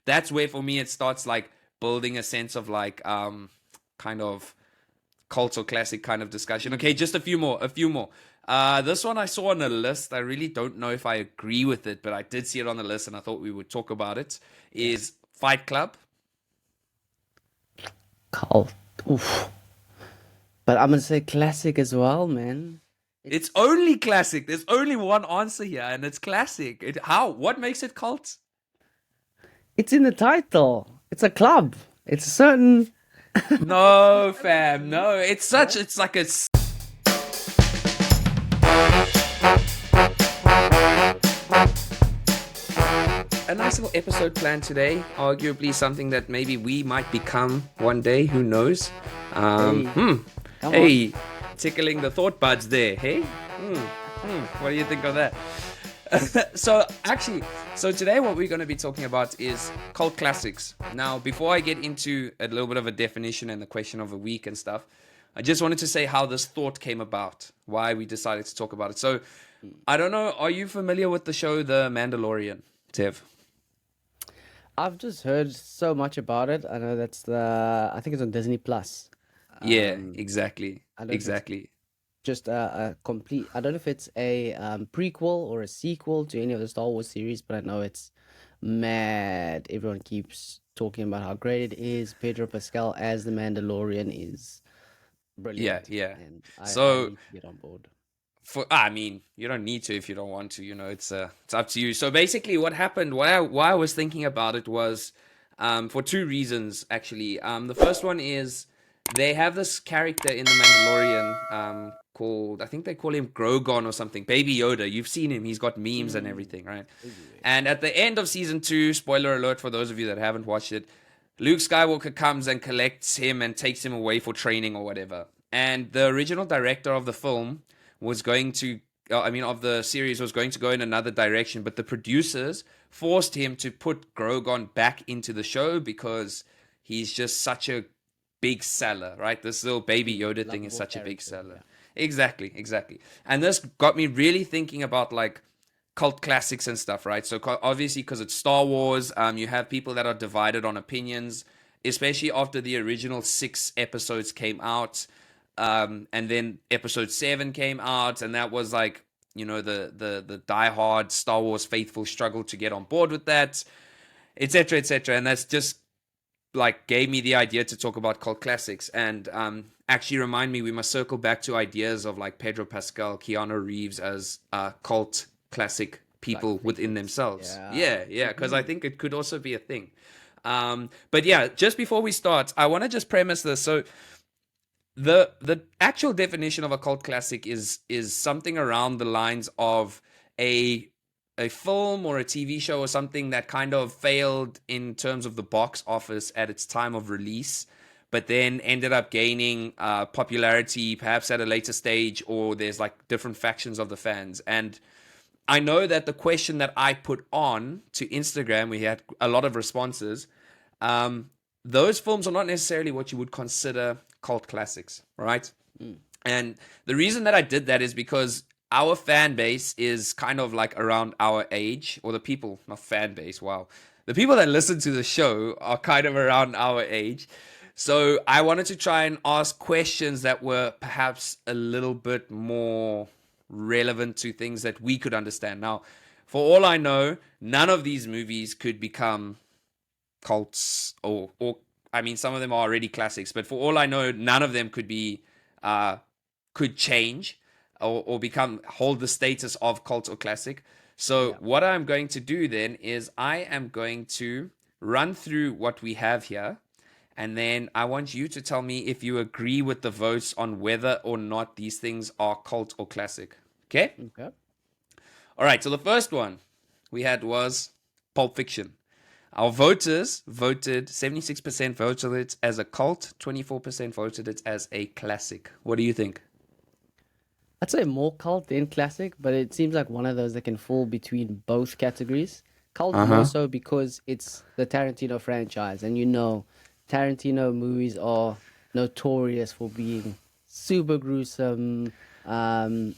that's where for me it starts like building a sense of like kind of cult or classic kind of discussion. Okay, just a few more, a few more. This one I saw on a list. I really don't know if I agree with it, but I did see it on the list and I thought we would talk about it. Yeah. Is Fight Club. Cult. Oof. But I'm gonna say classic as well, man. It's It's only classic. There's only one answer here, and it's classic. How? What makes it cult? it's in the title. It's a club. It's a certain No, certain fam. No, group. it's such. No? It's like a nice little episode planned today. Arguably something that maybe we might become one day. Who knows? Um, Hey, hmm. come on. Hey, tickling the thought buds there. Hey. What do you think of that? So today what we're going to be talking about is cult classics. Now, before I get into a little bit of a definition and the question of a week and stuff, I just wanted to say how this thought came about, why we decided to talk about it. So, I don't know, are you familiar with the show The Mandalorian, Tev? I've just heard so much about it. I know that's I think it's on Disney Plus. Yeah, Um, exactly. I don't know if it's Exactly. just a complete. I don't know if it's a prequel or a sequel to any of the Star Wars series, but I know it's mad. Everyone keeps talking about how great it is. Pedro Pascal as the Mandalorian is Yeah, brilliant, yeah. and I So, need to get on board. I mean, you don't need to if you don't want to, it's up to you. So basically what happened, why I was thinking about it was for two reasons actually. The first one is they have this character in the Mandalorian called, I think they call him Grogon or something, Baby Yoda. You've seen him, he's got memes and Mm, everything, right? everywhere. And at the end of season 2, spoiler alert for those of you that haven't watched it, Luke Skywalker comes and collects him and takes him away for training or whatever. And the original director of the film was going to, I mean, of the series was going to go in another direction, but the producers forced him to put Grogon back into the show because he's just such a big seller, right? This little baby Yoda thing is Lovable such a big character, seller. yeah. Exactly, exactly. And this got me really thinking about like cult classics and stuff, right? So obviously, because it's Star Wars, you have people that are divided on opinions, especially after the original 6 episodes came out, and then episode 7 came out, and that was like the diehard Star Wars faithful struggle to get on board with that, etc., etc., and that's just like gave me the idea to talk about cult classics and actually remind me we must circle back to ideas of like Pedro Pascal, Keanu Reeves as cult classic Like people within figures, themselves. yeah. Yeah, yeah, because I think it could also be a thing. But yeah, just before we start, I want to just premise this. So the actual definition of a cult classic is something around the lines of a a film or a TV show or something that kind of failed in terms of the box office at its time of release, but then ended up gaining popularity perhaps at a later stage, or there's like different factions of the fans. And I know that the question that I put on to Instagram, we had a lot of responses. Um, those films are not necessarily what you would consider cult classics, right? Mm. And the reason that I did that is because our fan base is kind of like around our age, or the people, not fan base, wow. The people that listen to the show are kind of around our age. So I wanted to try and ask questions that were perhaps a little bit more relevant to things that we could understand. Now, for all I know, none of these movies could become cults or I mean some of them are already classics, but for all I know, none of them could be uh could change or become hold the status of cult or classic. So Yeah. what I'm going to do then is I am going to run through what we have here, and then I want you to tell me if you agree with the votes on whether or not these things are cult or classic. Okay? Okay. All right, so the first one we had was Pulp Fiction. Our voters voted 76% voted it as a cult, 24% voted it as a classic. What do you think? I'd say more cult than classic, but it seems like one of those that can fall between both categories. Cult Uh more huh. so because it's the Tarantino franchise, and Tarantino movies are notorious for being super gruesome, um,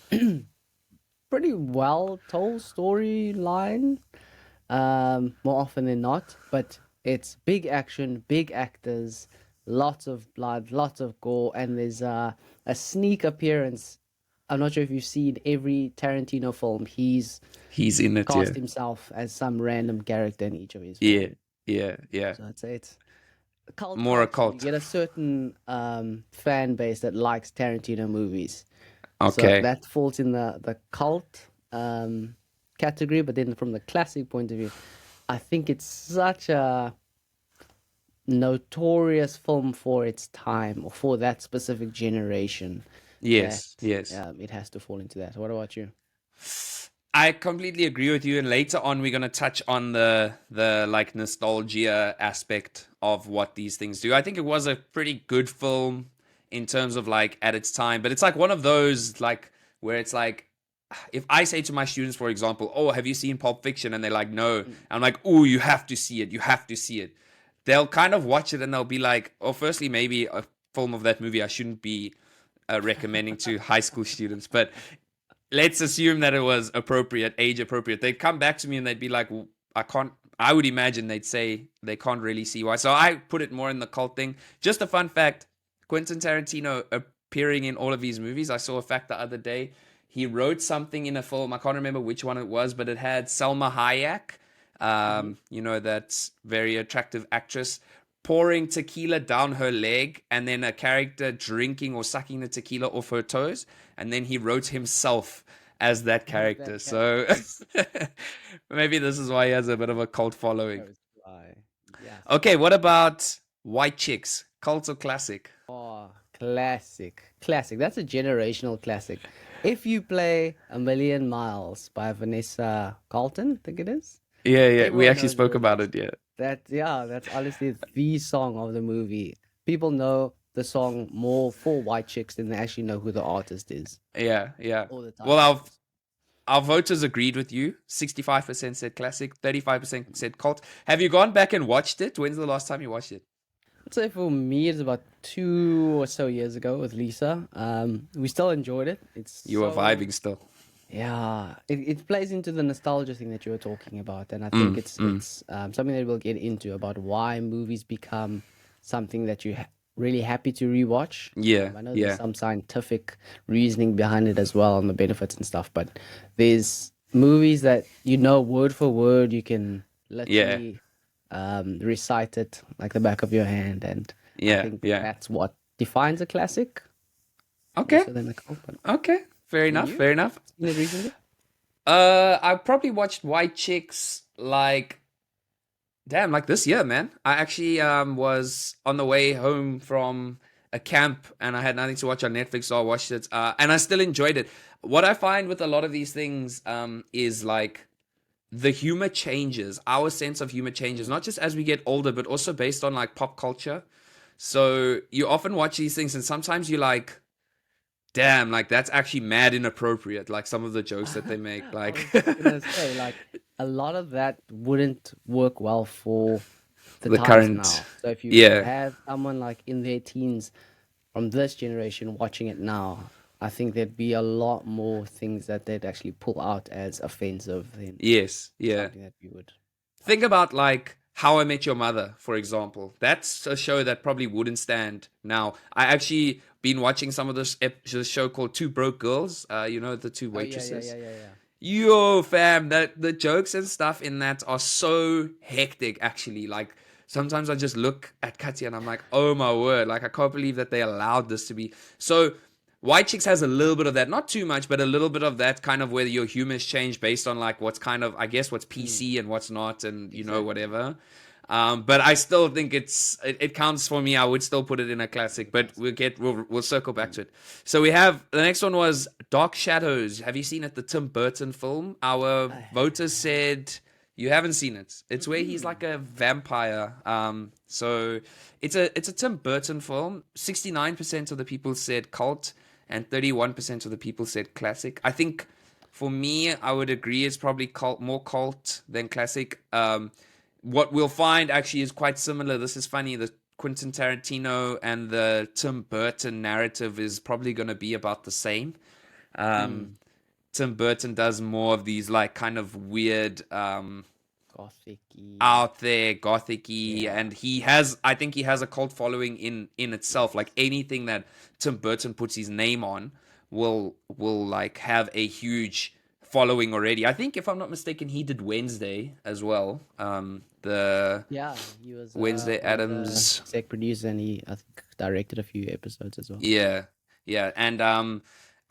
pretty well told storyline, more often than not. But It's big action, big actors, lots of blood, lots of gore, and there's a sneak appearance. I'm not sure if you've seen every Tarantino film. He's He's in it, yeah. cast himself as some random character in each of his Yeah, films. yeah, yeah. So I'd say it's a cult More culture. You occult. get a certain fan base that likes Tarantino movies. So Okay. that falls in the cult category. But then from the classic point of view, I think it's such a notorious film for its time or for that specific generation that Yes, yes. it has to fall into that. What about you? I completely agree with you. And later on, we're gonna touch on the like nostalgia aspect of what these things do. I think it was a pretty good film in terms of like at its time, but it's like one of those like where it's like if I say to my students, for example, "Oh, have you seen Pulp Fiction?" and they're like, "No," Mm. I'm like, "Oh, you have to see it. You have to see it." They'll kind of watch it and they'll be like, "Oh, firstly, maybe a film of that movie I shouldn't be recommending to high school students, but let's assume that it was appropriate, age appropriate." They'd come back to me and they'd be like, well, I can't. I would imagine they'd say they can't really see why. So I put it more in the cult thing. Just a fun fact: Quentin Tarantino appearing in all of these movies. I saw a fact the other day. He wrote something in a film. I can't remember which one it was, but it had Selma Hayek, Mm-hmm. that very attractive actress, pouring tequila down her leg, and then a character drinking or sucking the tequila off her toes, and then he wrote himself as that As that character. So character. maybe this is why he has a bit of a cult following. Goes by. Yes. Okay, what about White Chicks? Cult or classic? Oh, classic. Classic. That's a generational classic. If you play A Million Miles by Vanessa Carlton, I think it is, Yeah, yeah. We everyone actually knows spoke what it about is. it. Yeah, That, yeah, that's honestly the song of the movie. People know the song more for White Chicks than they actually know who the artist is yeah, yeah. or the Well, title our is. our voters agreed with you. 65% said classic. 35% said cult. Have you gone back and watched it? When's the last time you watched it? I'd say for me, it's about 2 or so years ago with Lisa. We still enjoyed it. It's You were so, vibing still. yeah, it plays into the nostalgia thing that you were talking about, and I think Mm, it's mm. it's something that we'll get into about why movies become something that you really happy to rewatch. Yeah, I know there's yeah, some scientific reasoning behind it as well on the benefits and stuff, but there's movies that you know word for word, you can yeah, literally recite it like the back of your hand, and I yeah, think yeah. that's what defines a classic more Okay, so than a cult. But okay. Fair and enough, you fair enough. seen it recently? I probably watched White Chicks like damn, like this year, man. I actually was on the way home from a camp and I had nothing to watch on Netflix, so I watched it. And I still enjoyed it. What I find with a lot of these things is like the humor changes. Our sense of humor changes, Mm. not just as we get older, but also based on like pop culture. So you often watch these things and sometimes you're like, damn, like that's actually mad inappropriate. Like some of the jokes that they make, I like was just gonna say, like, a lot of that wouldn't work well for the the times current. now. So if you Yeah. have someone like in their teens from this generation watching it now, I think there'd be a lot more things that they'd actually pull out as offensive than Yes. Yeah. something that we would Think watch now. about like How I Met Your Mother, for example. That's a show that probably wouldn't stand now. I actually been watching some of this show called Two Broke Girls. The two Oh yeah, yeah, waitresses. yeah, yeah, yeah. Yo, fam, that the jokes and stuff in that are so hectic. Actually, like sometimes I just look at Katya and I'm like, oh my word, like I can't believe that they allowed this to be. So White Chicks has a little bit of that, not too much, but a little bit of that kind of where your humors change based on like what's kind of, I guess, what's Mm, PC and what's not, and exactly. whatever. But I still think it counts for me. I would still put it in a As a classic, but classic. we'll circle back Mm. to it. So we have the next one was Dark Shadows. Have you seen it? The Tim Burton film. Our I voters have. said you haven't seen it. It's where he's Mm-mm. like a vampire. So it's a Tim Burton film. 69% of the people said cult, and 31% of the people said classic. I think for me, I would agree it's probably more cult than classic. What we'll find actually is quite similar. This is funny. The Quentin Tarantino and the Tim Burton narrative is probably going to be about the same. Um, Mm. Tim Burton does more of these like kind of weird, Gothic-y. out there, gothic-y, Yeah. and I think he has a cult following in itself. Like anything that Tim Burton puts his name on will like have a huge following already. I think if I'm not mistaken, he did Wednesday as well. The Yeah, he was Wednesday one of the Adams. exec producers, and he, I think, directed a few episodes as well. Yeah, yeah, and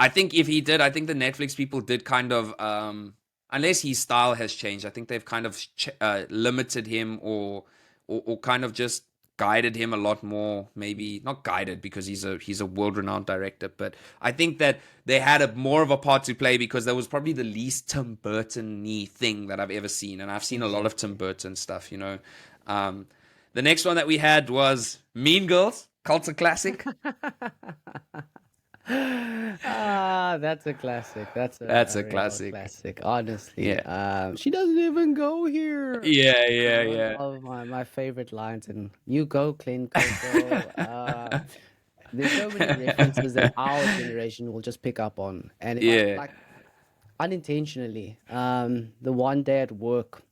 I think if he did, I think the Netflix people did kind of unless his style has changed, I think they've kind of limited him or kind of just guided him a lot more. Maybe not guided because he's a world renowned director, but I think that they had a more of a part to play because that was probably the least Tim Burton-y thing that I've ever seen, and I've seen a lot of Tim Exactly. Burton stuff. Um, the next one that we had was Mean Girls, cult classic. That's a classic. That's That's a a real classic. classic. Honestly, Yeah. she doesn't even go here. Yeah, yeah, One yeah. of my favorite lines, and you go, Clint Coco. There's so many references that our generation will just pick up on, and if I Yeah. like unintentionally, the one day at work,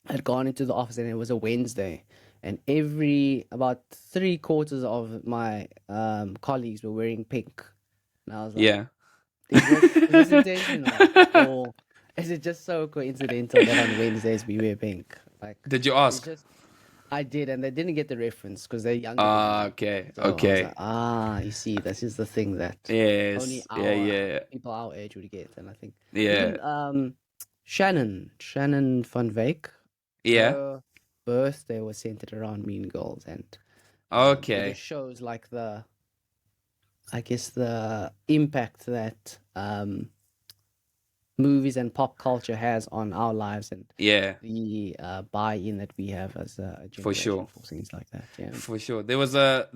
I'd gone into the office and it was a Wednesday, and every about three quarters of my colleagues were wearing pink, and I was like, Yeah. is this intentional, or is it just so coincidental that on Wednesdays we wear pink? Like, Did you it's ask? just I did, and they didn't get the reference because they're younger than me. Okay. So I was like, Okay. you see, this is the thing that only Yes. Yeah, our yeah. people our age would get, and I think Yeah. even Shannon Van Wyk, Yeah. her birthday was centered around Mean Girls, and it just Okay. shows like I guess the impact that movies and pop culture has on our lives, and Yeah. the buy-in that we have as a For generation sure. for things like that. Yeah. For sure. There was the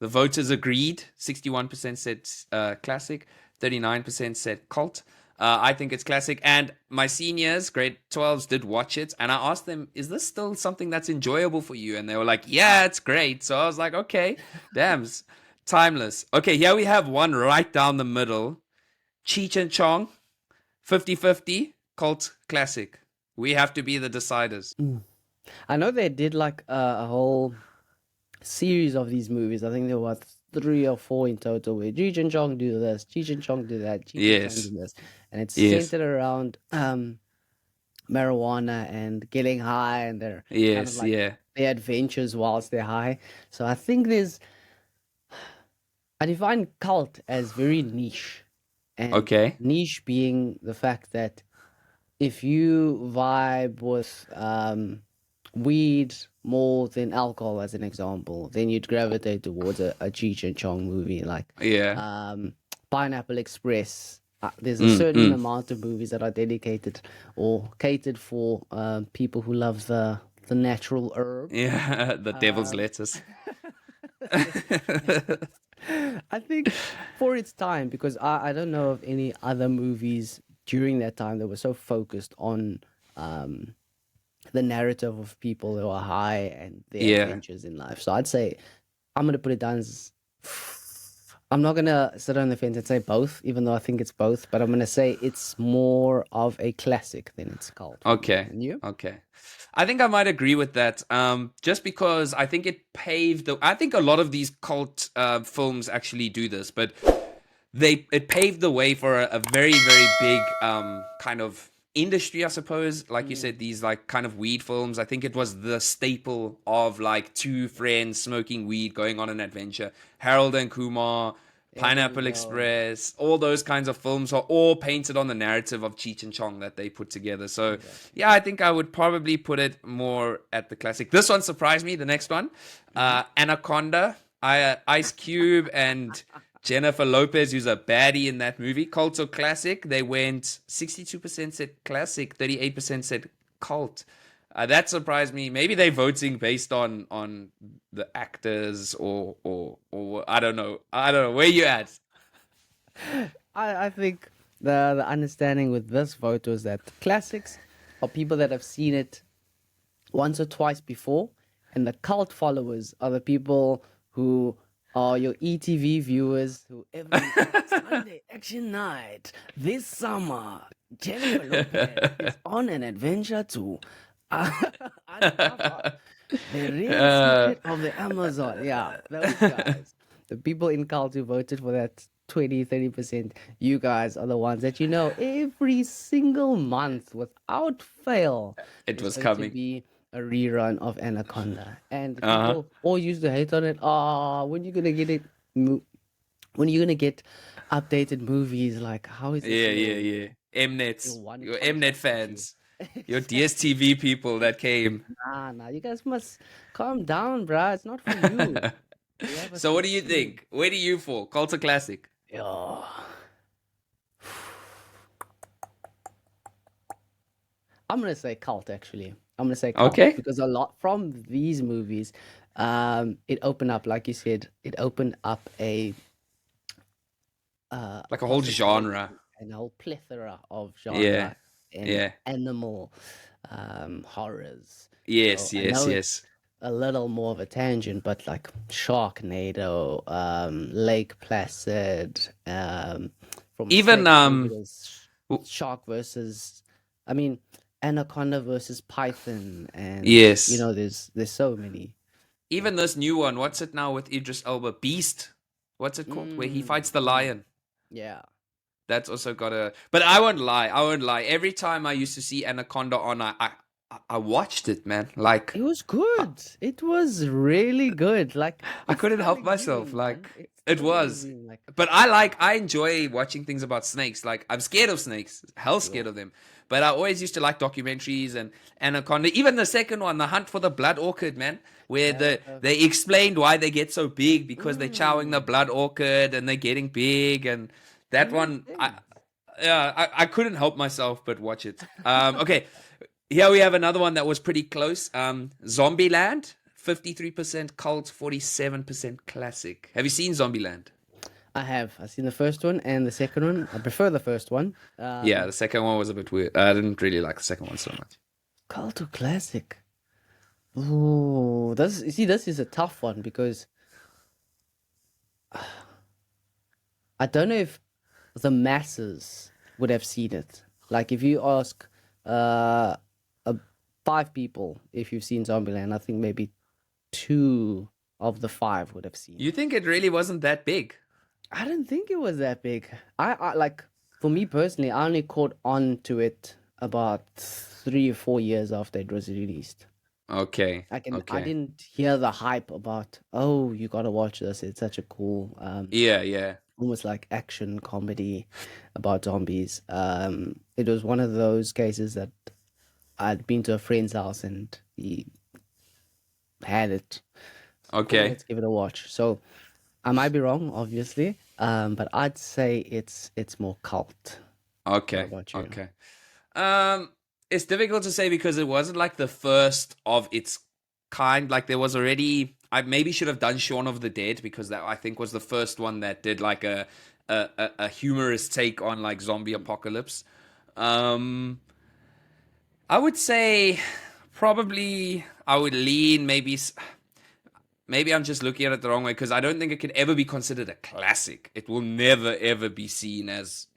voters agreed. 61% said classic, 39% said cult. I think it's classic. And my seniors, grade 12s, did watch it. And I asked them, is this still something that's enjoyable for you? And they were like, yeah, it's great. So I was like, okay, damn, timeless. Okay, here we have one right down the middle. Cheech and Chong, 50-50, cult classic. We have to be the deciders. Mm. I know they did like a whole series of these movies. I think there were three or four in total where Cheech and Chong do this, Cheech and Chong do that, Cheech and Chong do Yes, this. And it's yes, centered around marijuana and getting high, and they're kind of yes, like yeah. their adventures whilst they're high. So I think I define cult as very niche. And Okay. niche being the fact that if you vibe with weed more than alcohol, as an example, then you'd gravitate towards a Cheech and Chong movie like Yeah. um, Pineapple Express. There's a Mm, certain mm. amount of movies that are dedicated or catered for people who love the natural herb. Yeah, the devil's Um, lettuce. I think for its time, because I don't know of any other movies during that time that were so focused on um, the narrative of people who are high and their Yeah. adventures in life. So I'd say I'm gonna put it down as I'm not gonna sit on the fence and say both, even though I think it's both, but I'm gonna say it's more of a classic than it's cult for me. Okay. And you? Okay. I think I might agree with that. Just because I think it paved the. I think a lot of these cult films actually do this, but it paved the way for a very very big kind of industry, I suppose. Like you Mm. said, these like kind of weed films. I think it was the staple of like two friends smoking weed, going on an adventure. Harold and Kumar, There we Pineapple go. Express, all those kinds of films are all painted on the narrative of Cheech and Chong that they put together. So Exactly. yeah, I think I would probably put it more at the classic. This one surprised me. The next one, Mhm. Anaconda, Ice Cube and Jennifer Lopez, who's a baddie in that movie. Cult or classic? They went 62% said classic, 38% said cult. That surprised me. Maybe they're voting based on the actors or I don't know. I don't know. Where you at? I think the understanding with this vote was that classics are people that have seen it once or twice before, and the cult followers are the people who Or your ETV viewers who every Sunday action night this summer, Jennifer Lopez is on an adventure to uncover the real Uh, secret of the Amazon. Yeah, those guys. The people in cult who voted for that 20-30%, you guys are the ones that every single month without fail it there's was going to coming. be a rerun of Anaconda. And the Uh-huh. people always used to hate on it. Oh, when you gonna get it? When you gonna get updated movies? Like, how is this Yeah, yeah, yeah. your Mnets, one your Mnet contract issue? fans, your Exactly. DSTV people that came. Nah, nah. You guys must calm down, bruh. It's not for you. We have a So what do you system. think? Where do you fall? Cult or classic? Yeah. I'm gonna say cult actually. I'm gonna say cult Okay. because a lot from these movies, it opened up, like you said, it opened up a Like a whole possibility genre. and a whole plethora of Yeah. genre and Yeah. animal horrors. So Yes, I yes, know it's yes. a little more of a tangent, but like Sharknado, Lake Placid, from Even snakes maybe there's w- shark versus, I mean, anaconda versus python, and yes. there's so many. Yeah. Even this new one, what's it now with Idris Elba? Beast. What's it called? Where he fights the Mm. lion. Yeah. That's also got a. But I won't lie. I won't lie. Every time I used to see Anaconda on, I watched it, man. Like It was I, good. It was really good. Like, I it's couldn't help myself. thrilling, Like man. It's it thrilling was. being like, But I enjoy watching things about snakes. Like I'm scared of snakes, hell scared yo, of them. But I always used to like documentaries and Anaconda. Even the second one, The Hunt for the Blood Orchid, man, where yeah. they explained why they get so big because they're chowing the Mm, blood orchid and they're getting big. And that it makes one, sense. I couldn't help myself but watch it. Okay, here we have another one that was pretty close. Zombieland, 53% cult, 47% classic. Have you seen Zombieland? I have. I've seen the first one and the second one. I prefer the first one. Yeah, the second one was a bit weird. I didn't really like the second one so much. Cult to classic. Ooh, this is a tough one because I don't know if the masses would have seen it. Like if you ask uh, uh 5 people if you've seen Zombieland, I think maybe 2 of the 5 would have seen You it. think it really wasn't that big? I didn't think it was that big. I like for me personally, I only caught on to it about 3 or 4 years after it was released. Okay, I okay. didn't hear the hype about, oh, you gotta watch this. It's such a cool, Yeah, yeah. almost like action comedy about zombies. It was one of those cases that I'd been to a friend's house and he had it. Cool, Okay, let's give it a watch. So I might be wrong, obviously, but I'd say it's more cult. What okay, about you? okay. Um, it's difficult to say because it wasn't like the first of its kind. Like there was already. I maybe should have done Shaun of the Dead because that I think was the first one that did like a humorous take on like zombie apocalypse. Um, I would say probably I would lean maybe I'm just looking at it the wrong way because I don't think it could ever be considered a classic. It will never ever be seen as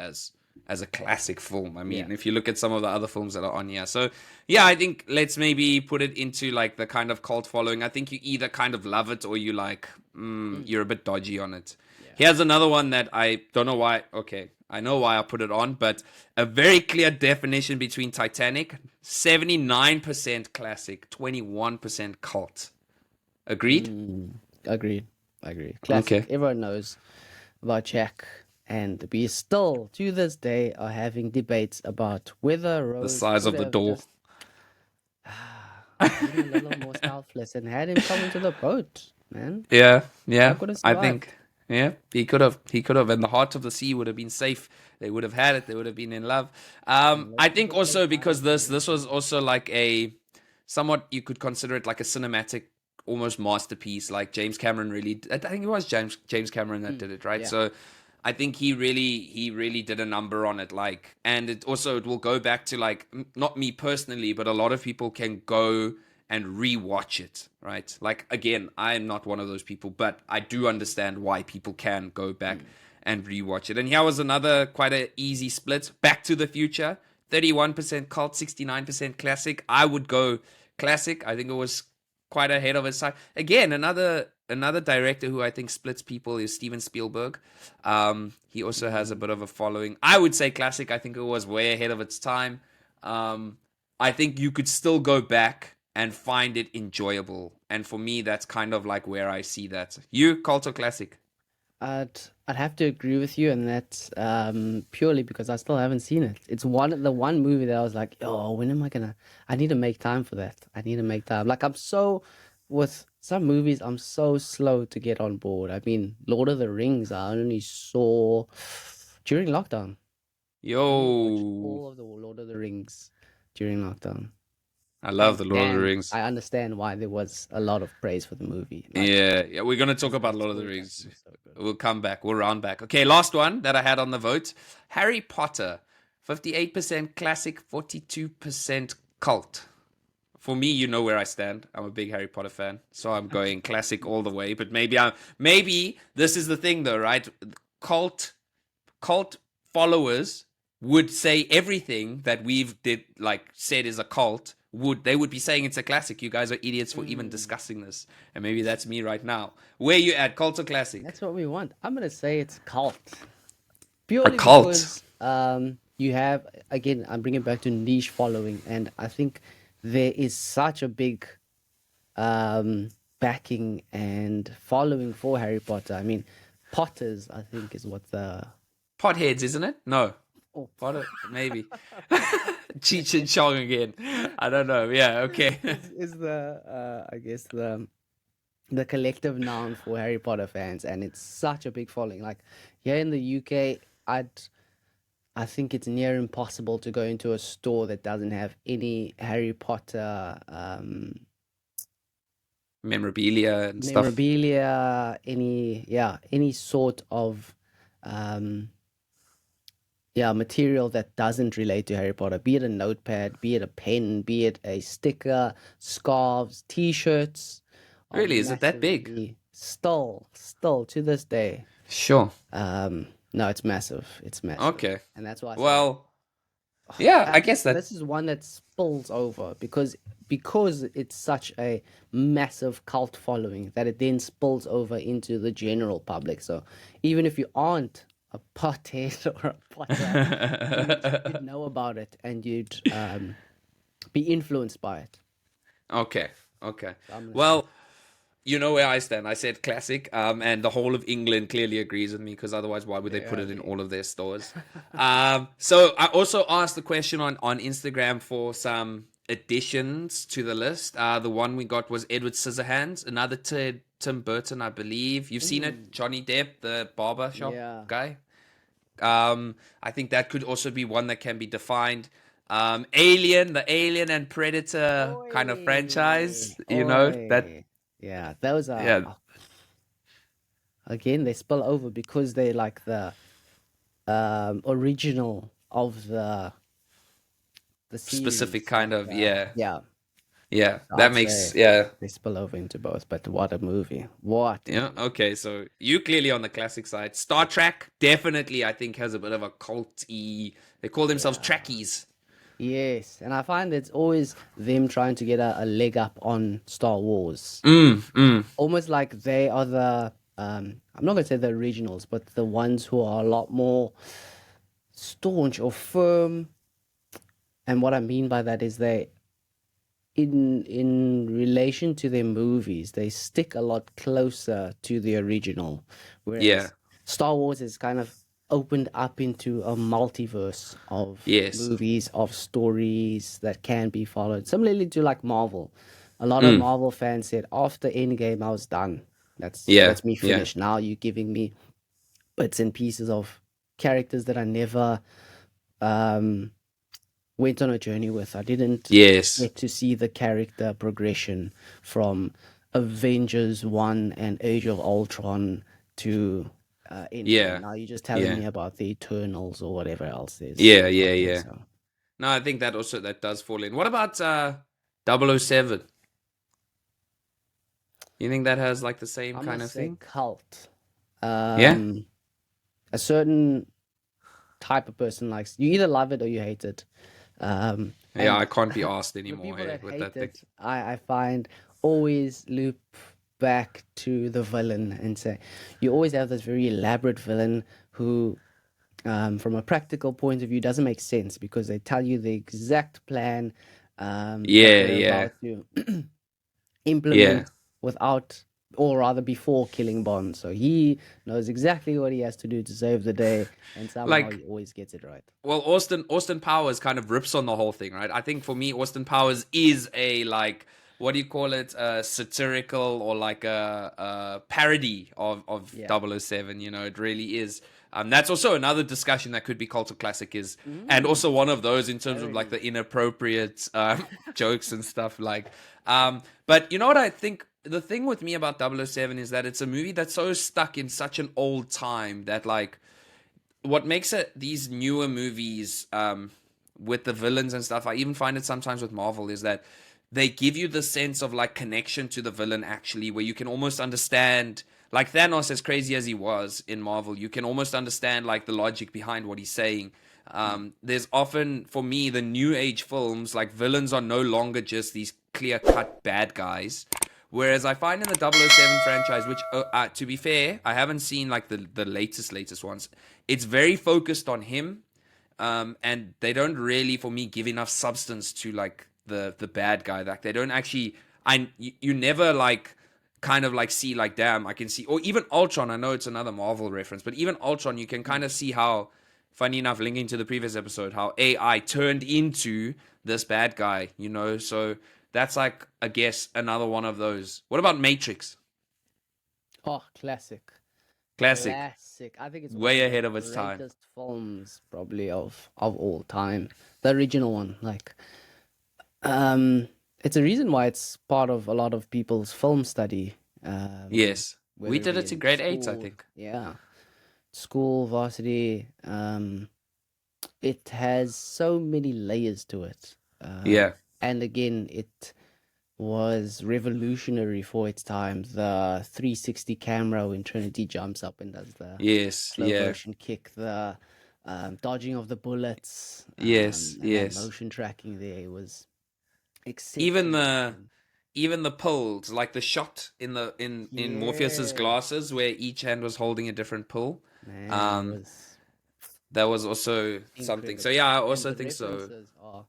a classic film. I Yeah. mean, if you look at some of the other films that are on here. So, yeah, I think let's maybe put it into like the kind of cult following. I think you either kind of love it or you like Mm, you're a bit dodgy on it. yeah. Here's another one that I don't know why. Okay, I know why I put it on, but a very clear definition between Titanic, 79% classic, 21% cult. Agreed? Mm, agreed. Agreed. Classic. Okay. Everyone knows about Jack, and we still, to this day, are having debates about whether The Rose size could of the have door. just been a little more selfless and had him come into the boat, man. Yeah, yeah. Jack would have I think survived. yeah, he could have and the heart of the sea would have been safe. They would have had it. They would have been in love. And I most think people take also because violence this against was them. also like a somewhat you could consider it like a cinematic almost masterpiece like James Cameron really I think it was James Cameron that Mm, did it, right? yeah. So I think he really did a number on it and it also it will go back to like not me personally, but a lot of people can go and rewatch it, right? Like, again, I'm not one of those people, but I do understand why people can go back and rewatch it. And here was another quite an easy split. Back to the Future, 31% cult, 69% classic. I would go classic. I think it was quite ahead of its time. Again, another director who I think splits people is Steven Spielberg. He also has a bit of a following. I would say classic. I think it was way ahead of its time. I think you could still go back and find it enjoyable. And for me, that's kind of like where I see that. You, cult or classic? I'd have to agree with you, and that's purely because I still haven't seen it. It's the one movie that I was like, oh, when am I gonna? I need to make time for that. I need to make time. Like I'm so with some movies, I'm so slow to get on board. I mean, Lord of the Rings, I only saw during lockdown. I only watched Yo, all of the Lord of the Rings during lockdown. I love the Lord of the Rings. I understand why there was a lot of praise for the movie. Like Yeah, we're gonna talk about the Lord of the storytelling Rings. was so good. We'll come back. We'll round back. Okay, last one that I had on the vote: Harry Potter, 58% classic, 42% cult. For me, you know where I stand. I'm a big Harry Potter fan, so I'm going classic all the way. But maybe this is the thing, though, right? Cult cult followers would say everything that we've did like said is a cult would be saying it's a classic. You guys are idiots for even Mm. discussing this, and maybe that's me right now. Where you at, cult or classic? That's what we want. I'm gonna say it's cult. A Purely cult. because you have again, I'm bringing it back to niche following, and I think there is such a big backing and following for Harry Potter. I mean, Potters, I think, is what the Potheads, isn't it? No. oh, Potter, maybe. Cheech and Chong again. I don't know. Yeah, okay. is the I guess the collective noun for Harry Potter fans, and it's such a big following. Like here in the UK, I think it's near impossible to go into a store that doesn't have any Harry Potter Memorabilia and stuff. memorabilia, any sort of um, material that doesn't relate to Harry Potter, be it a notepad, be it a pen, be it a sticker, scarves, t-shirts are Really, is it that big? massively still to this day. Sure. No, it's massive. It's massive. Okay. And that's why I say Well, yeah, I I guess think that. this is one that spills over because it's such a massive cult following that it then spills over into the general public. So even if you aren't a pothead or a potter, you'd know about it and you'd be influenced by it. Okay. Okay. So I'm gonna say Well, you know where I stand. I said classic, and the whole of England clearly agrees with me because otherwise, why would they put it in clearly. all of their stores? So I also asked the question on Instagram for some additions to the list. The one we got was Edward Scissorhands, another Tim Burton, I believe. You've seen it, Mm, Johnny Depp, the barber shop yeah. guy. I think that could also be one that can be defined. Alien, the Alien and Predator kind of Oi, franchise, that. oi. Yeah, those are Yeah, again they spill over because they like the original of the specific series. kind Like of, yeah, yeah, yeah, so that I'd makes, say yeah, they spill over into both. But what a movie! What a yeah. movie! Okay, so you clearly on the classic side. Star Trek definitely, I think, has a bit of a culty. They call themselves Yeah. Trekkies. Yes, and I find it's always them trying to get a leg up on Star Wars. Mm. Almost like they are the I'm not gonna say the originals, but the ones who are a lot more staunch or firm. And what I mean by that is they in relation to their movies, they stick a lot closer to the original, Yeah. whereas Star Wars is kind of opened up into a multiverse of Yes. movies, of stories that can be followed. Similarly to like Marvel. A lot of Mm. Marvel fans said after Endgame I was done. Yeah. That's me Yeah. finished. Now you're giving me bits and pieces of characters that I never um went on a journey with. I didn't Yes. get to see the character progression from Avengers 1 and Age of Ultron to Endgame. Yeah. Now you're just telling Yeah. me about the Eternals or whatever else Yeah. is Yeah. out there. Yeah. So No, I think that also that does fall in. What about 007? You think that has like the same I kind must of say thing? cult. Yeah? Um, a certain type of person likes you either love it or you hate it. Yeah, I And can't be asked the anymore, people hey, that with hate that thing. it, I find always loop back to the villain and say you always have this very elaborate villain who, from a practical point of view, doesn't make sense because they tell you the exact plan that Yeah, they're yeah, about to yeah. implement without, or rather before killing Bond. So he knows exactly what he has to do to save the day, and somehow Like, he always gets it right. well, Austin Powers kind of rips on the whole thing, right? I think for me, Austin Powers is a like, what do you call it? A satirical or like a parody of Yeah. 007. You know, it really is. That's also another discussion that could be cult of classic is, and Mm, also one of those in terms of like parody. the inappropriate jokes and stuff like. But you know what I think? The thing with me about 007 is that it's a movie that's so stuck in such an old time that like what makes it these newer movies with the villains and stuff, I even find it sometimes with Marvel, is that they give you the sense of like connection to the villain actually, where you can almost understand, like Thanos, as crazy as he was in Marvel, you can almost understand like the logic behind what he's saying. Mm. There's often, for me, the new age films, like villains are no longer just these clear cut bad guys. Whereas I find in the 007 franchise, which to be fair, I haven't seen like the latest ones. It's very focused on him, and they don't really, for me, give enough substance to like the bad guy. Like they don't actually, you never like kind of like see like damn I can see, or even Ultron. I know it's another Marvel reference, but even Ultron, you can kind Mm. of see how, funny enough, linking to the previous episode, how AI turned into this bad guy. You know, so that's like I guess another one of those. What about Matrix? Oh, classic. Classic, Classic. I think it's one way of the ahead of its time. greatest films probably of all time. The original one. Like it's a reason why it's part of a lot of people's film study. Yes, we Whether it did be it in in grade 8, I school, think. yeah. School, varsity. It has so many layers to it. Yeah. And again, it was revolutionary for its time. The 360 camera when Trinity jumps up and does the Yes. slow Yeah. motion kick, the dodging of the bullets, Yes. and that Yes. motion tracking there was Even exceptional. the And even the pulls, like the shot in the in Morpheus's yes, glasses, where each hand was holding a different pull. man, it Um, was that was also something. So yeah, incredible. I And also the think so. references are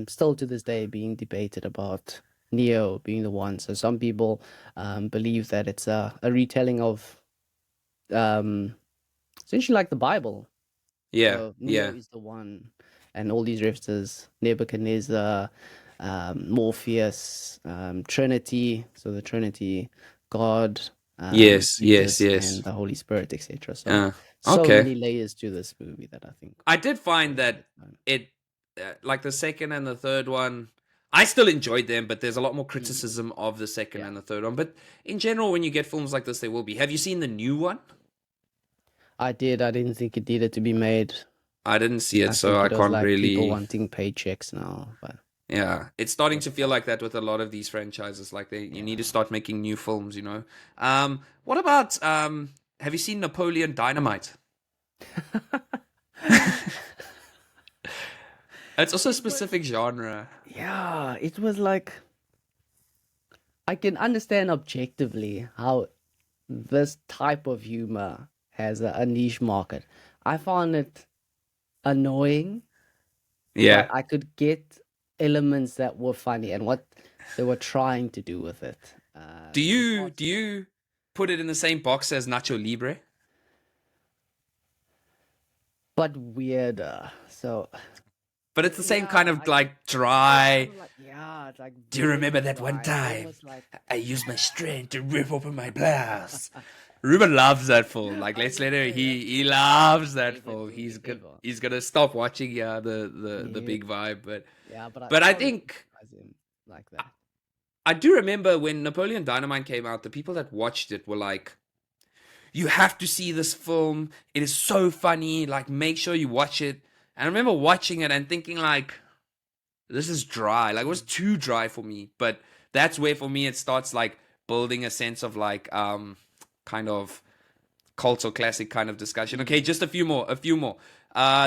still to this day being debated about Neo being the one. So some people believe that it's a retelling of um, essentially like the Bible. Yeah. So Neo Yeah. is the one, and all these references: Nebuchadnezzar, Morpheus, Trinity. So the Trinity, God, Yes. Yes. Jesus, Yes. and the Holy Spirit, etc. So Uh, so okay. many layers to this movie that I think I did find was of that its time. it, like the second and the third one, I still enjoyed them, but there's a lot more Mm, criticism of the second yeah, and the third one. But in general, when you get films like this, there will be. Have you seen the new one? I did. I didn't think it needed to be made. I didn't see it, I so think I it was can't like people really. wanting paychecks now, but Yeah, it's starting to feel whatever. like that with a lot of these franchises. Like you need to Yeah. start making new films. You know. What about Have you seen Napoleon Dynamite? It's also a It was, specific genre. yeah, it was like I can understand objectively how this type of humor has a niche market. I found it annoying, but Yeah. I could get elements that were funny and what they were trying to do with it. In Do parts, you put it in the same box as Nacho Libre? but weirder. So But it's the same kind yeah, of I could. like It's dry. kind of like yeah, it's like Do you very remember that one dry, time almost like I used my strength to rip open my blouse? Ruben loves that film. Like I was let's gonna later, say that's he like my loves that favorite film. movie ever. He's gonna stop watching the Yeah, big vibe. yeah, but I But I totally think sympathize him like that. I do remember when Napoleon Dynamite came out. The people that watched it were like, "You have to see this film. It is so funny. Like make sure you watch it." And I remember watching it and thinking like, this is dry. Like it was Mm. too dry for me. But that's where for me it starts like building a sense of like kind of cult or classic kind of discussion. Okay, just a few more.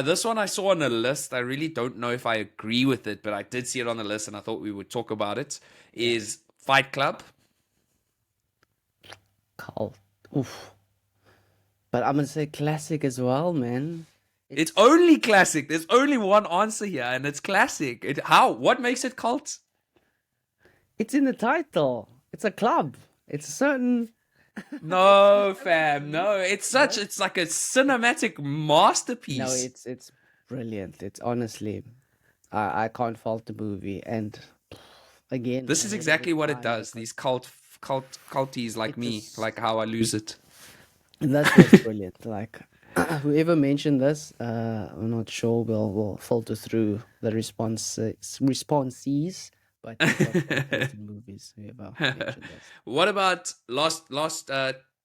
This one I saw on a list. I really don't know if I agree with it, but I did see it on the list, and I thought we would talk about it. Yeah. Is Fight Club? Cult. Oof. But I'm gonna say classic as well, man. It's It's only classic. There's only one answer here, and it's classic. How? What makes it cult? it's in the title. It's a club. It's a certain. It's No, fam. absolutely. No, it's such. No. It's like a cinematic No, masterpiece. it's brilliant. It's honestly, I can't fault the movie. And again, This is ahead of exactly its what it time does. because These culties like it me, just like how I lose it. that's what's brilliant. Like whoever mentioned this, I'm not sure will filter through the responses, but you've got great taste in movies. Whoever mentioned this. What about last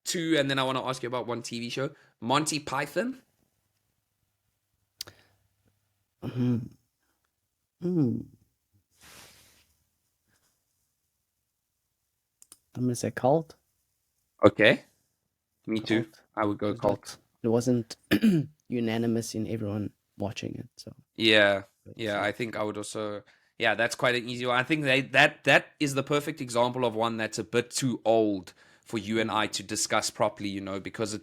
two, and then I want to ask you about one TV show, Monty Python. Mhm. Hmm. I'm gonna say cult. Okay, me too. Cult. I would go It's not. cult. It wasn't unanimous in everyone watching it. So, Yeah, but yeah. yeah. I think I would also. Yeah, that's quite an easy one. I think that is the perfect example of one that's a bit too old for you and I Mm. to discuss properly. Because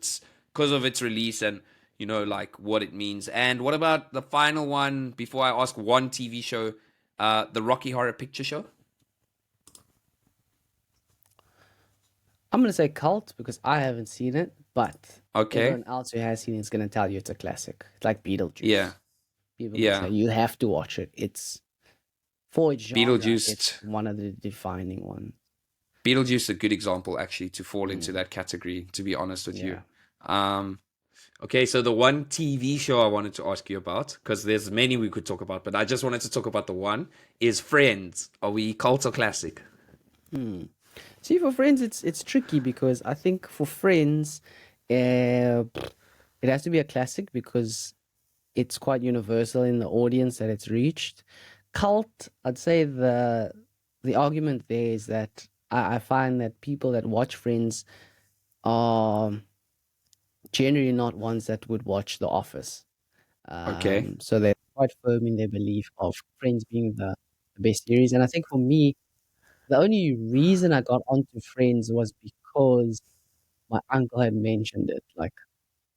of its release and like what it means. And what about the final one? Before I ask one TV show, the Rocky Horror Picture Show. I'm gonna say cult because I haven't seen it, but Okay. everyone else who has seen it is gonna tell you it's a classic. It's like Yeah. Beetlejuice. People gonna say Yeah. you have to watch it. It's for its genre. It's Beetlejuice. one of the defining ones. Beetlejuice is a good example actually to fall into Mm, that category. To be honest with you. yeah. Um. Okay, so the one TV show I wanted to ask you about, because there's many we could talk about, but I just wanted to talk about the one, is Friends. Are we cult or classic? Hmm. See, for Friends, it's tricky because I think for Friends, uh, it has to be a classic because it's quite universal in the audience that it's reached. Cult, I'd say the argument there is that I find that people that watch Friends are generally not ones that would watch The Office. Okay. So they're quite firm in their belief of Friends being the best series. And I think for me, the only reason I got onto Friends was because my uncle had mentioned it. Like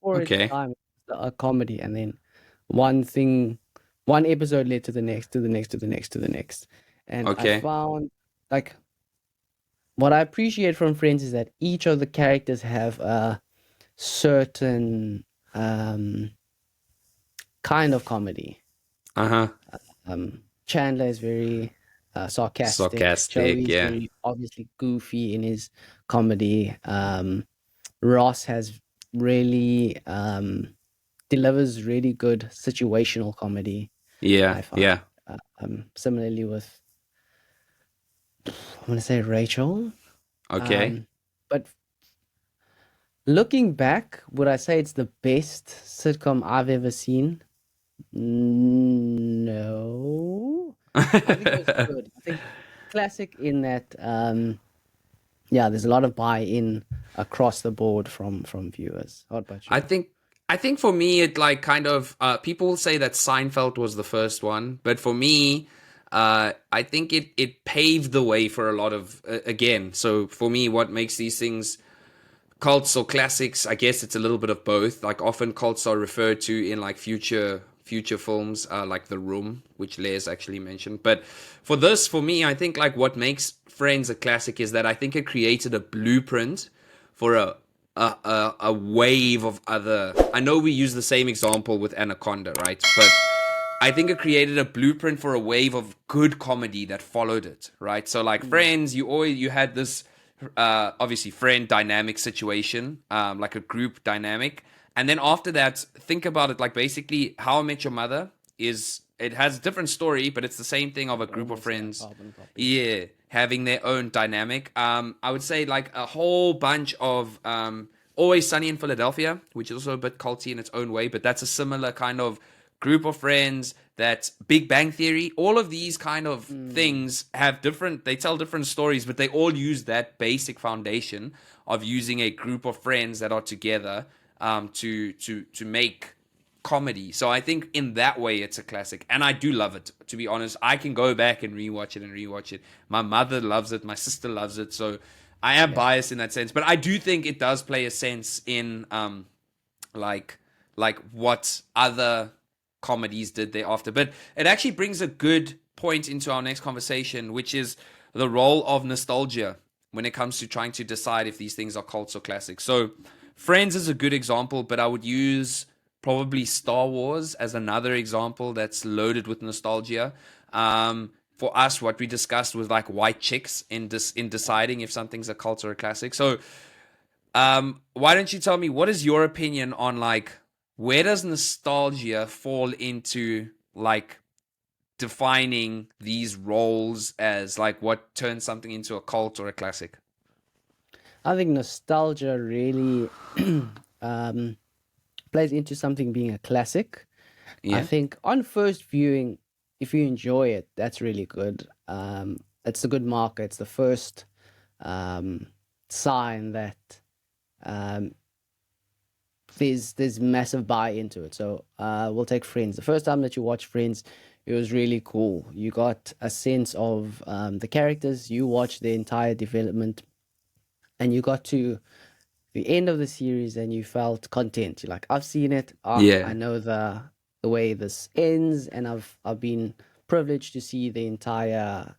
for its Okay. time, it was a comedy, and then one thing, one episode led to the next, to the next, to the next, to the next. And I Okay. found like what I appreciate from Friends is that each of the characters have a certain um, kind of comedy. Uh-huh. Chandler is very sarcastic. Sarcastic, Joey is yeah. very obviously goofy in his comedy. Ross has really delivers really good situational comedy. Yeah, I find. yeah. Similarly with I'm gonna say Rachel. Okay. Um, but looking back, would I say it's the best sitcom I've ever seen? No. I think it was good. I think classic in that yeah, there's a lot of buy-in across the board from viewers. What about I you? think I think for me it like kind of people say that Seinfeld was the first one, but for me I think it paved the way for a lot of again. So for me what makes these things cults or classics, I guess it's a little bit of both. Like often cults are referred to in like future films, like The Room, which Les actually mentioned. But for this, for me, I think like what makes Friends a classic is that I think it created a blueprint for a wave of other. I know we use the same example with Anaconda, right? But I think it created a blueprint for a wave of good comedy that followed it, right? So like Mm, Friends, you had this obviously friend dynamic situation, like a group dynamic, and then after that, think about it like basically How I Met Your Mother is it has a different story, but it's the same thing of a group of almost a friends, carbon copy. yeah, having their own dynamic. I would say like a whole bunch of Always Sunny in Philadelphia, which is also a bit culty in its own way, but that's a similar kind of Group of Friends, that's Big Bang Theory. All of these kind of Mm, things have different, they tell different stories, but they all use that basic foundation of using a group of friends that are together to make comedy. So I think in that way it's a classic, and I do love it. To be honest, I can go back and rewatch it and rewatch it. My mother loves it. My sister loves it. So I am yeah. biased in that sense, but I do think it does play a sense in like what other comedies did thereafter. But it actually brings a good point into our next conversation, which is the role of nostalgia when it comes to trying to decide if these things are cults or classics. So Friends is a good example, but I would use probably Star Wars as another example that's loaded with nostalgia. For us, what we discussed was like white chicks in deciding if something's a cult or a classic. So why don't you tell me what is your opinion on like where does nostalgia fall into like defining these roles as like what turns something into a cult or a classic? I think nostalgia really um, plays into something being a classic. I Yeah, think on first viewing, if you enjoy it, that's really good. It's a good marker. It's the first um, sign that um, there's massive buy into it. So we'll take Friends. The first time that you watch Friends, it was really cool. You got a sense of the characters. You watched the entire development, and you got to the end of the series, and you felt content. You're like, I've seen it. Ah, I yeah, know the way this ends, and I've been privileged to see the entire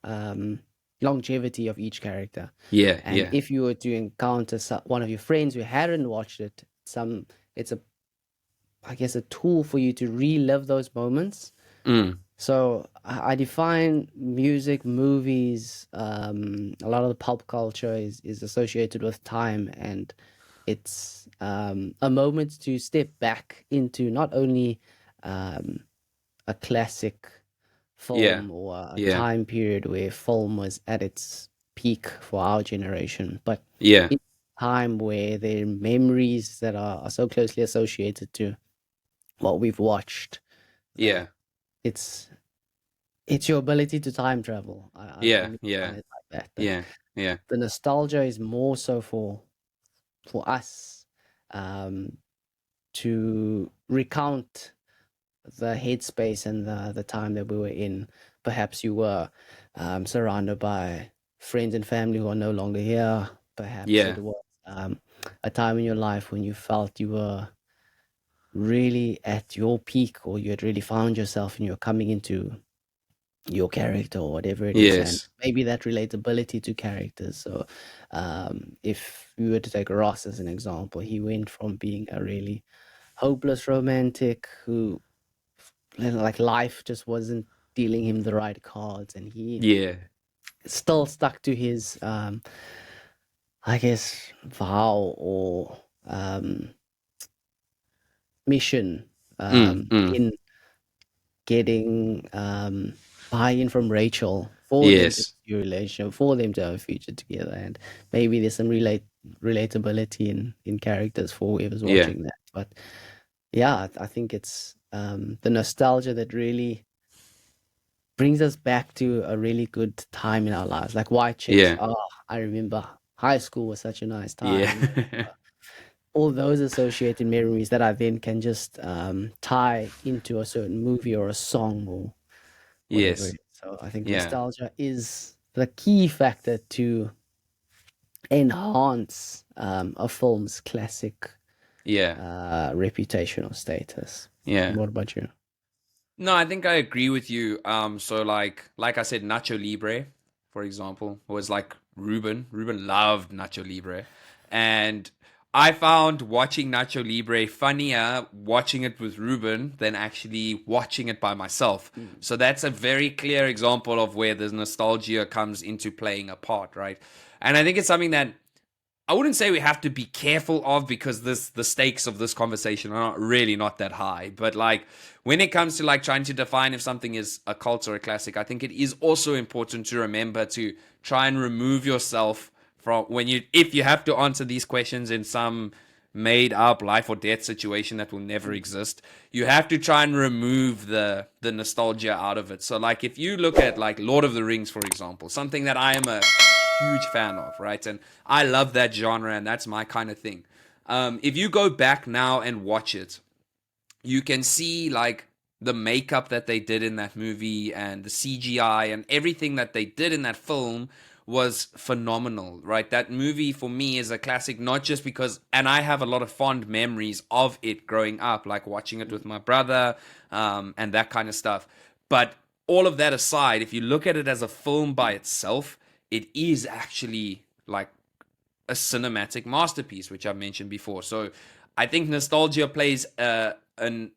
longevity of each character. yeah, And yeah, if you were to encounter one of your friends who hadn't watched it, it's a I guess a tool for you to relive those moments. mm, So I define music, movies, a lot of the pulp culture is associated with time, and it's a moment to step back into not only um, a classic yeah, film or a yeah, time period where film was at its peak for our generation, but yeah, in a time where there are memories that are so closely associated to what we've watched that yeah, it's it's your ability to time travel. Let yeah, me yeah, define it like that. That yeah, yeah, the nostalgia is more so for us um, to recount the headspace and the time that we were in. Perhaps you were surrounded by friends and family who are no longer here. Perhaps it yeah, was a time in your life when you felt you were really at your peak, or you had really found yourself and you're coming into your character or whatever it is, and yes, maybe that relatability to characters. So if we were to take Ross as an example, he went from being a really hopeless romantic who like life just wasn't dealing him the right cards, and he yeah, still stuck to his I guess vow or mission mm, in getting buy-in from Rachel for them to yes, be a relationship, for them to have a future together, and maybe there's some relatability in characters for whoever's yeah, watching that. But yeah, I think it's the nostalgia that really brings us back to a really good time in our lives, like White Chicks. yeah, Oh, I remember high school was such a nice yeah, time. All those associated memories that I then can just tie into a certain movie or a song or whatever it yes, is. So I think yeah, nostalgia is the key factor to enhance a film's classic yeah, reputation or status. yeah. What about you? No, I think I agree with you. So like I said, Nacho Libre, for example, was like Ruben. Ruben loved Nacho Libre, and I found watching Nacho Libre funnier watching it with Ruben than actually watching it by myself. Mm. So that's a very clear example of where the nostalgia comes into playing a part, right? And I think it's something that I wouldn't say we have to be careful of because this the stakes of this conversation are not really not that high. But like when it comes to like trying to define if something is a cult or a classic, I think it is also important to remember to try and remove yourself from when you if you have to answer these questions in some made up life or death situation that will never exist. You have to try and remove the nostalgia out of it. So like if you look at like Lord of the Rings, for example, something that I am a huge fan of, right? And I love that genre, and that's my kind of thing. If you go back now and watch it, you can see like the makeup that they did in that movie and the CGI and everything that they did in that film was phenomenal, right? That movie for me is a classic, not just because, and I have a lot of fond memories of it growing up, like watching it with my brother and that kind of stuff. But all of that aside, if you look at it as a film by itself, it is actually like a cinematic masterpiece, which I've mentioned before. So I think nostalgia plays an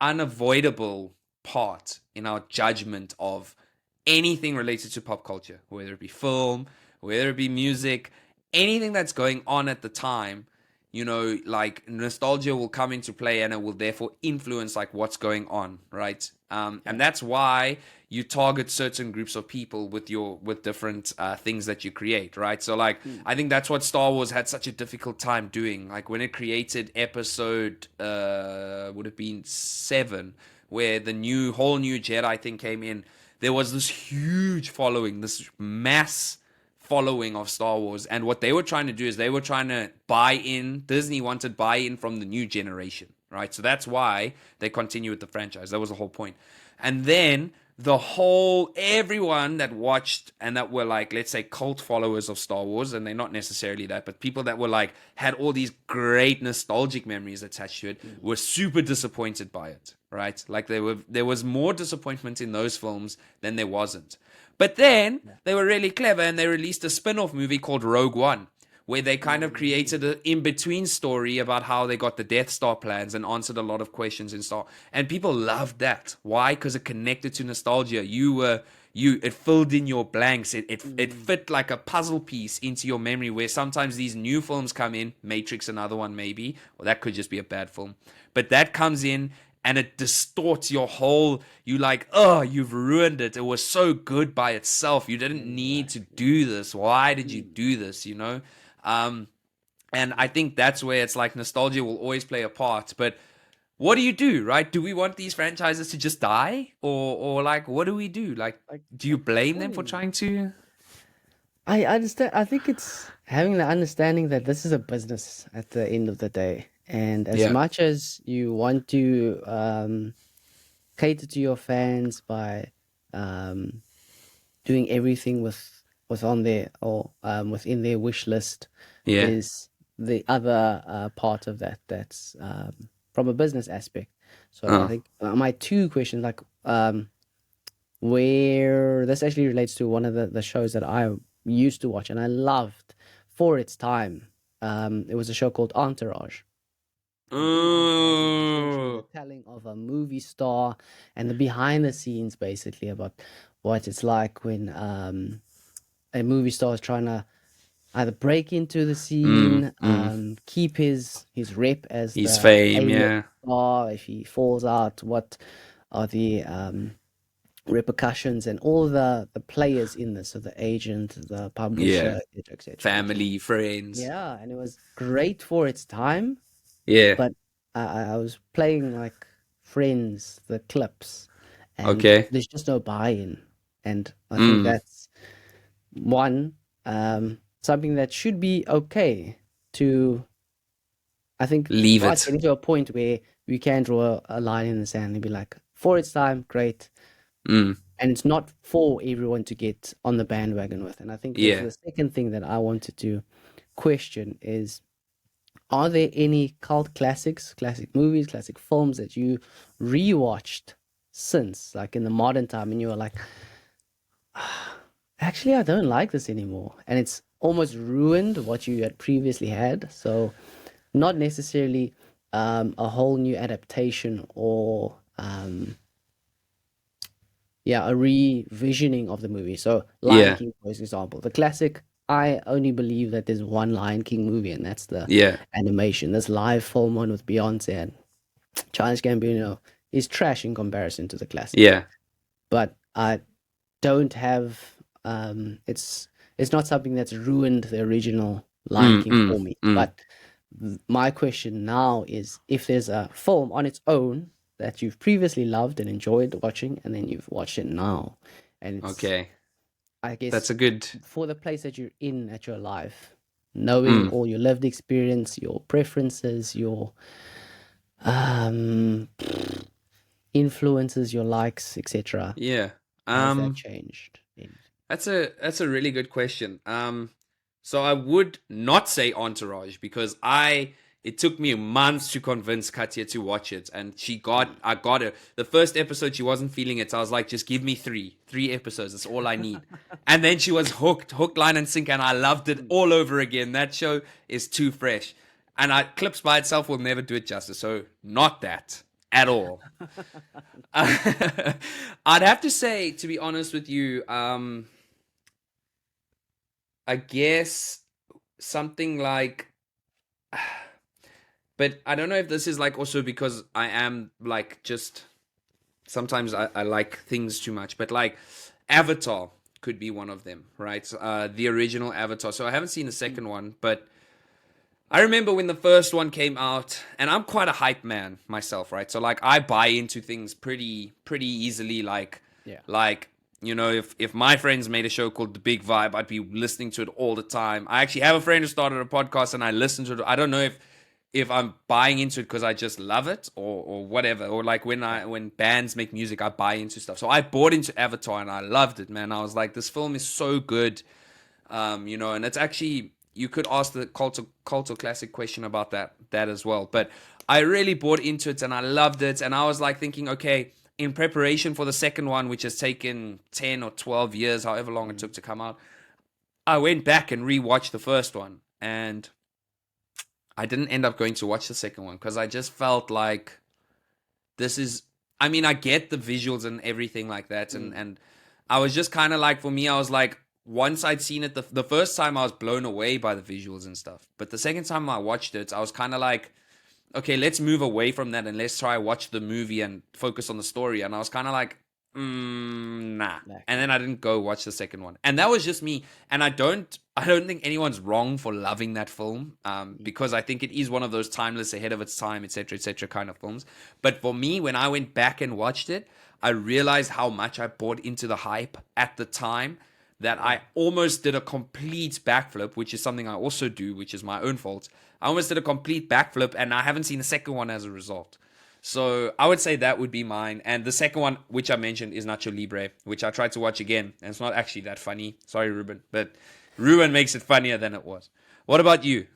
unavoidable part in our judgment of anything related to pop culture, whether it be film, whether it be music, anything that's going on at the time. Like nostalgia will come into play, and it will therefore influence like what's going on, right? And Yeah. that's why you target certain groups of people with different things that you create, right? So like Mm. I think that's what Star Wars had such a difficult time doing. Like when it created episode would have been 7, where the whole new Jedi thing came in. There was this huge following, this mass following of Star Wars. And what they were trying to do is they were trying to buy in. Disney wanted buy in from the new generation, right? So that's why they continue with the franchise. That was the whole point. And then everyone that watched and that were like, let's say, cult followers of Star Wars, and they're not necessarily that, but people that were like, had all these great nostalgic memories attached to it, Mm. were super disappointed by it, right? Like there was more disappointment in those films than there wasn't. But then Yeah. they were really clever and they released a spin off movie called Rogue One, where they kind of Mm. created an in between story about how they got the Death Star plans and answered a lot of questions in Star. And people loved that. Why? Because it connected to nostalgia. It filled in your blanks. It Mm. fit like a puzzle piece into your memory. Where sometimes these new films come in, Matrix, another one maybe, or that could just be a bad film, but that comes in and it distorts your whole. You like, oh, you've ruined it. It was so good by itself. You didn't need to Exactly. do this. Why did you Mm. do this? Um, and I think that's where it's like nostalgia will always play a part. But what do you do, right? Do we want these franchises to just die, or like what do we do? Like, Like, do you blame them for oh, trying to? I understand. I think it's having the understanding that this is a business at the end of the day. And as Yeah, much as you want to cater to your fans by um, doing everything with on their or within their wish list, yeah, is the other part of that that's from a business aspect. So I uh, think my two questions, like where this actually relates to one of the shows that I used to watch and I loved for its time. It was a show called Entourage. And in Entourage, it was essentially the oh, telling of a movie star and the behind the scenes, basically, about what it's like when a movie star is trying to either break into the scene, mm. keep his rep as His the fame, A-list yeah, star. If he falls out, what are the repercussions and all the players in this, so the agent, the yeah, publisher, etc., etc. family, friends, Yeah, and it was great for its time, yeah, but I was playing like Friends, the clips, and okay, there's just no buy-in, and I think mm. that's one something that should be okay to. I think Leave right it, getting to a point where we can draw a line in the sand and be like, for its time, great, mm. and it's not for everyone to get on the bandwagon with. And I think Yeah, the second thing that I wanted to question is, are there any cult classics, classic movies, classic films that you rewatched since, like in the modern time, and you were like, actually, I don't like this anymore, and it's almost ruined what you had previously had. So, not necessarily a whole new adaptation or yeah, a revisioning of the movie. So Lion yeah, King, for example, the classic. I only believe that there's one Lion King movie, and that's the yeah, animation. This live film one with Beyonce and Childish Gambino is trash in comparison to the classic. yeah, But I don't have it's not something that's ruined the original Lion King mm. for me. Mm. But My question now is, if there's a film on its own that you've previously loved and enjoyed watching, and then you've watched it now, and it's, Okay, I guess, that's a good. for the place that you're in at your life, knowing Mm, all your lived experience, your preferences, your um influences, your likes, etc. yeah. Has that Um, changed anything? that's a really good question. So I would not say Entourage because it took me months to convince Katya to watch it, and I got her. The first episode she wasn't feeling it, so I was like, just give me three episodes. That's all I need. And then she was hook, line, and sinker, and I loved it Mm. all over again. That show is too fresh, and clips by itself will never do it justice. So not that at all. I'd have to say, to be honest with you, I guess something like, but I don't know if this is like also because I am like just sometimes I like things too much, but like Avatar could be one of them, right? The original Avatar. So I haven't seen the second one, but I remember when the first one came out, and I'm quite a hype man myself, right? So like I buy into things pretty easily. Yeah. Like if my friends made a show called The Big Vibe, I'd be listening to it all the time. I actually have a friend who started a podcast, and I listen to it. I don't know if I'm buying into it because I just love it or whatever, or like Yeah. when bands make music, I buy into stuff. So I bought into Avatar and I loved it, man. I was like, this film is so good. And it's actually you could ask the cultural classic question about that as well. But I really bought into it and I loved it, and I was like thinking, okay, in preparation for the second one, which has taken 10 or 12 years, however long it Mm. took to come out, I went back and rewatched the first one, and I didn't end up going to watch the second one because I just felt like this is. I mean, I get the visuals and everything like that, and Mm. and I was just kind of like, for me, I was like, once I'd seen it, the first time I was blown away by the visuals and stuff, but the second time I watched it, I was kind of like, okay, let's move away from that and let's try watch the movie and focus on the story. And I was kind of like, nah. And then Lacking. I didn't go watch the second one. And that was just me. And I don't think anyone's wrong for loving that film, Mm. because I think it is one of those timeless, ahead of its time, etc., kind of films. But for me, when I went back and watched it, I realized how much I bought into the hype at the time, that Yeah. I almost did a complete backflip, which is something I also do, which is my own fault. I almost did a complete backflip, and I haven't seen the second one as a result. So I would say that would be mine. And the second one, which I mentioned, is Nacho Libre, which I tried to watch again, and it's not actually that funny. Sorry, Ruben, but Ruben makes it funnier than it was. What about you?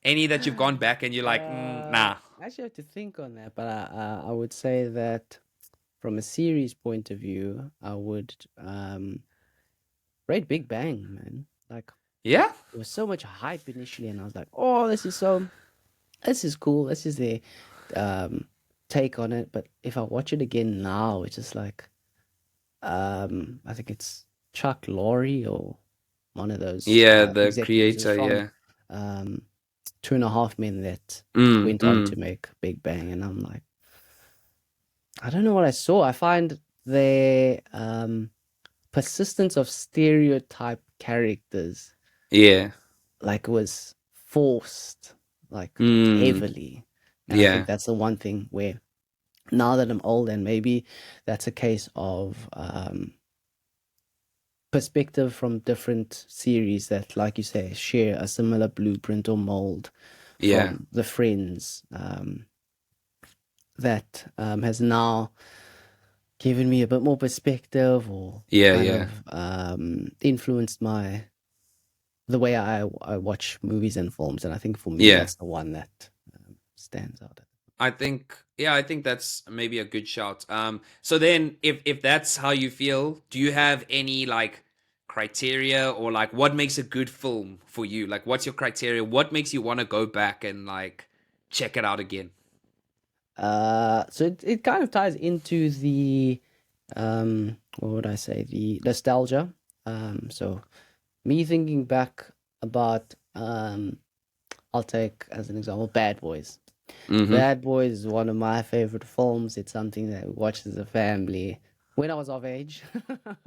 Any that you've gone back and you're like, nah? I actually have to think on that, but I would say that from a series point of view, I would rate Big Bang, man. Like, Yeah, there was so much hype initially, and I was like, oh, this is cool. This is their um take on it. But if I watch it again now, it's just like, I think it's Chuck Lorre or one of those yeah, the executives. It was creator, from yeah. um, Two and a Half Men that Mm, went on to mm, make Big Bang, and I'm like, I don't know what I saw. I find their persistence of stereotype characters yeah. like was forced, like Mm, heavily, and I think yeah, that's the one thing where now that I'm old, and maybe that's a case of perspective from different series that, like you say, share a similar blueprint or mold yeah, from the Friends, that has now given me a bit more perspective, or yeah, kind yeah, of influenced the way I watch movies and films. And I think for me, yeah. that's the one that stands out. I think that's maybe a good shout. So then, if that's how you feel, do you have any like criteria, or like what makes a good film for you? Like, what's your criteria? What makes you want to go back and like check it out again? So it kind of ties into the what would I say, the nostalgia. So me thinking back about I'll take as an example Bad Boys. Mm-hmm. Bad Boys is one of my favorite films. It's something that we watched as a family when I was of age.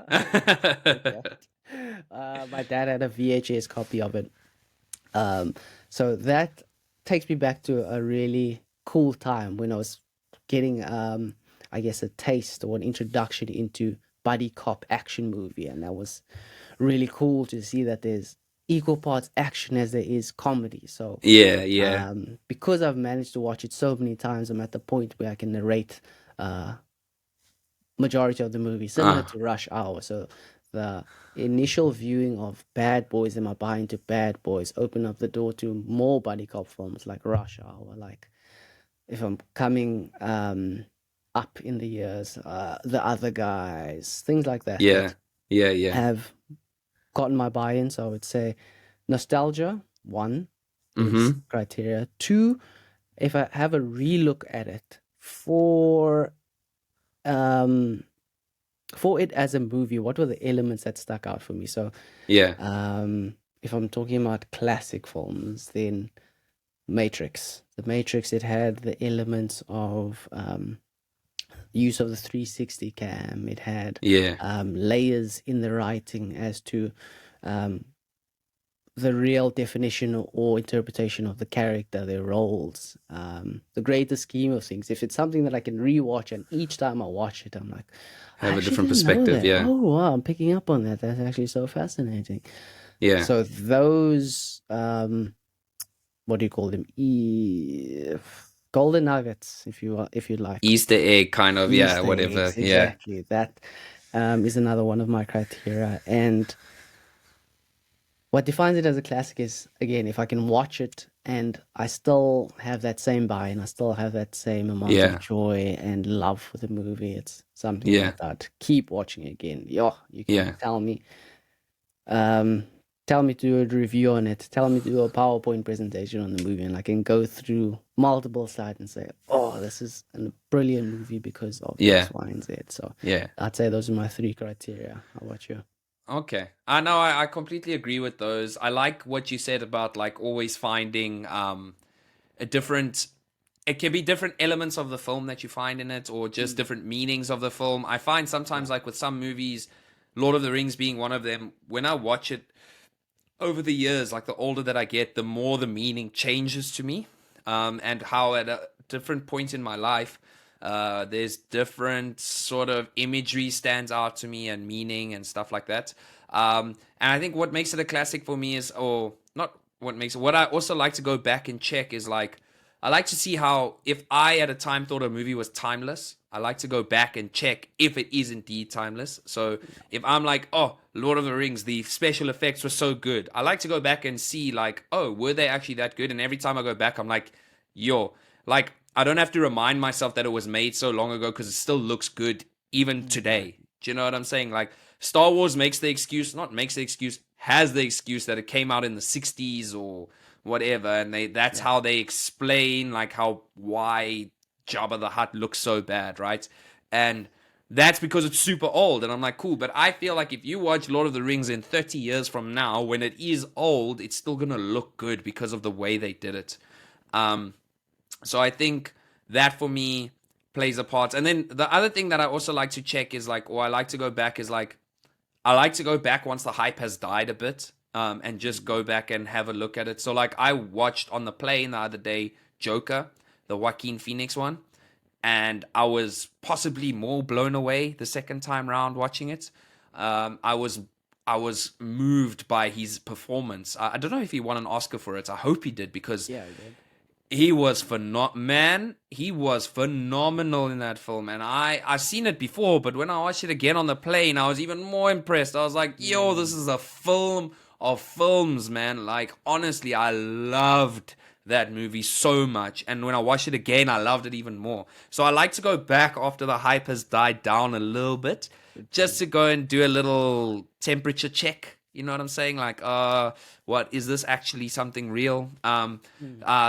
I'll say that. My dad had a VHS copy of it. Um, so that. takes me back to a really cool time when I was getting, I guess, a taste or an introduction into buddy cop action movie, and that was really cool to see that there's equal parts action as there is comedy. So, Yeah, yeah. because I've managed to watch it so many times, I'm at the point where I can narrate uh, majority of the movie, similar Ah, to Rush Hour. So the initial viewing of Bad Boys and my buy into Bad Boys opened up the door to more buddy cop films like Rush Hour, like if I'm coming up in the years, the other guys, things like that yeah. that Yeah, yeah. have gotten my buy-in. So I would say nostalgia, one is Mm-hmm. criteria. Two, if I have a relook at it um for it as a movie, what were the elements that stuck out for me? So, Yeah. if I'm talking about classic films, then Matrix. The Matrix, it had the elements of use of the 360 cam. It had Yeah. layers in the writing as to um, the real definition or interpretation of the character, their roles, the greater scheme of things. If it's something that I can rewatch, and each time I watch it, I'm like, I Have a actually different didn't know perspective, that. yeah. Oh wow, I'm picking up on that. That's actually so fascinating. Yeah. So those, what do you call them? Golden nuggets, if you like. Easter egg kind of, yeah, Easter whatever. eggs, Yeah. exactly. That is another one of my criteria. And what defines it as a classic is, again, if I can watch it and I still have that same buy and I still have that same amount of Yeah. joy and love for the movie, it's something Yeah. that I'd keep watching again. Yeah, you can Yeah. um, tell me to do a review on it, tell me to do a PowerPoint presentation on the movie, and I can go through multiple slides and say, oh, this is a brilliant movie because of Yeah. X, Y, and Z. So Yeah. I'd say those are my three criteria. How about you? Okay. I know I completely agree with those. I like what you said about like always finding a different it can be different elements of the film that you find in it or just Mm. different meanings of the film. I find sometimes Yeah. like with some movies, Lord of the Rings being one of them, when I watch it over the years, like the older that I get, the more the meaning changes to me. And how at a different point in my life, there's different sort of imagery stands out to me and meaning and stuff like that. And I think what makes it a classic for me is, or not what makes it, what I also like to go back and check is like, I like to see how, if I at a time thought a movie was timeless, I like to go back and check if it is indeed timeless. So if I'm like, oh, Lord of the Rings, the special effects were so good, I like to go back and see, like, oh, were they actually that good? And every time I go back, I'm like, yo, like, I don't have to remind myself that it was made so long ago because it still looks good even Yeah. today. Do you know what I'm saying? Like, Star Wars makes the excuse, not makes the excuse, has the excuse that it came out in the 60s or whatever, and that's Yeah. how they explain like how why Jabba the Hutt looks so bad, right? And that's because it's super old, and I'm like, cool. But I feel like if you watch Lord of the Rings in 30 years from now, when it is old, it's still gonna look good because of the way they did it. Um, so I think that for me plays a part. And then the other thing that I also like to check is like, or I like to go back is like, I like to go back once the hype has died a bit, and just Mm. go back and have a look at it. So, like, I watched on the plane the other day Joker, the Joaquin Phoenix one, and I was possibly more blown away the second time round watching it. I was moved by his performance. I don't know if he won an Oscar for it. I hope he did because Yeah, I did. he was man, he was phenomenal in that film. And I've seen it before, but when I watched it again on the plane, I was even more impressed. I was like, yo, this Mm. is a film of films, man. Like, honestly, I loved that movie so much. And when I watched it again, I loved it even more. So I like to go back after the hype has died down a little bit, Good just point. to go and do a little temperature check. You know what I'm saying? Like, what is this actually something real? Mm.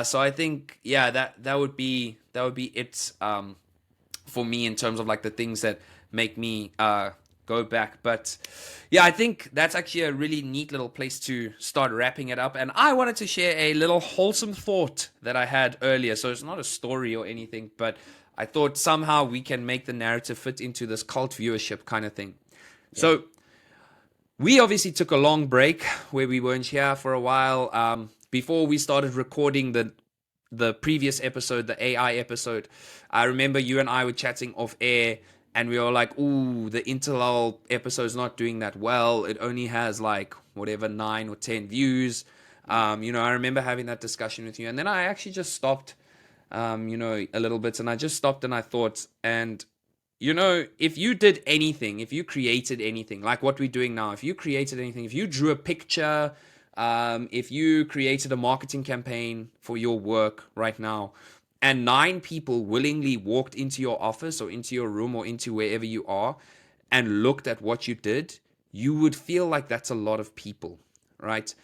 So I think, yeah, that would be it, for me in terms of like the things that make me go back. But yeah, I think that's actually a really neat little place to start wrapping it up. And I wanted to share a little wholesome thought that I had earlier. So it's not a story or anything, but I thought somehow we can make the narrative fit into this cult viewership kind of thing. Yeah. So we obviously took a long break where we weren't here for a while. Before we started recording the previous episode, the AI episode, I remember you and I were chatting off air, and we were like, ooh, the interlull episode's not doing that well. It only has like whatever 9 or 10 views. I remember having that discussion with you, and then I actually just stopped, a little bit, and I just stopped and I thought, and if you did anything, if you created anything like what we're doing now, if you created anything, if you drew a picture, if you created a marketing campaign for your work right now, and 9 people willingly walked into your office or into your room or into wherever you are and looked at what you did, you would feel like that's a lot of people, right?